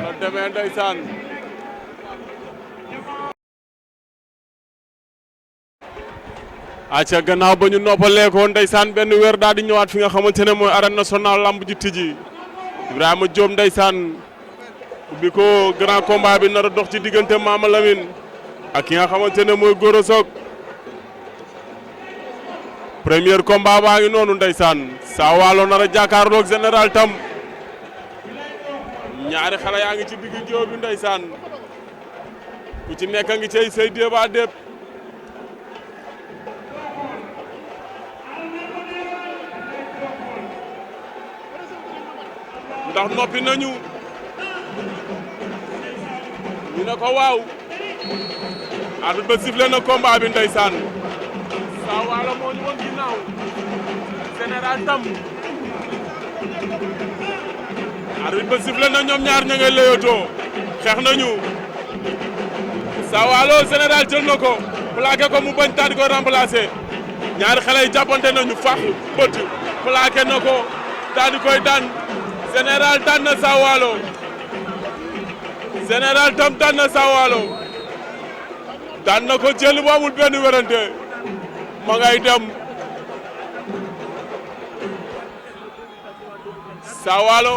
la demee ndeysaan acca gannaaw ba ñu noppalee ko ndeysaan benn weer daal di ñëwaat fi nga xamante ne mooy arène nationale lamb ji tijji Ibrahima Diop ndeysaan ubbi ko grand combat bi nar a dox ci diggante Mama Lamine ak ki nga xamante ne mooy Gora Sock premier combat baa ngi noonu ndeysaan Saa Waalo nar a jàkkaarloog Général Tam ñaari xale yaa ngi ci digg géew bi ndeysaan ku ci nekk ngi cay say débat dépp ndax noppi nañu ñu ne ko waaw arbitre ba sifflé na combat bi ndeysaan Saa Waalo moo ñu woon ginnaaw Général Tam arbitre ba sifflé na ñoom ñaar ña ngay lëyatoo xeex nañu Saa Waalo Général jël na ko plaqué ko mu bañ taat di ko remplacé ñaari xale yi jàppante nañu fax bët plaqué na ko taat di koy daan Général daan na Saa Waalo Général Tam daan na Saa Waalo daan na ko jël bu amul benn werante ma ngay dem Saa Waalo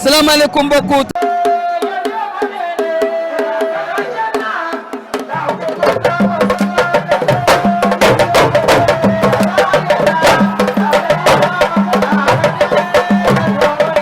salaamaaleykum mbokku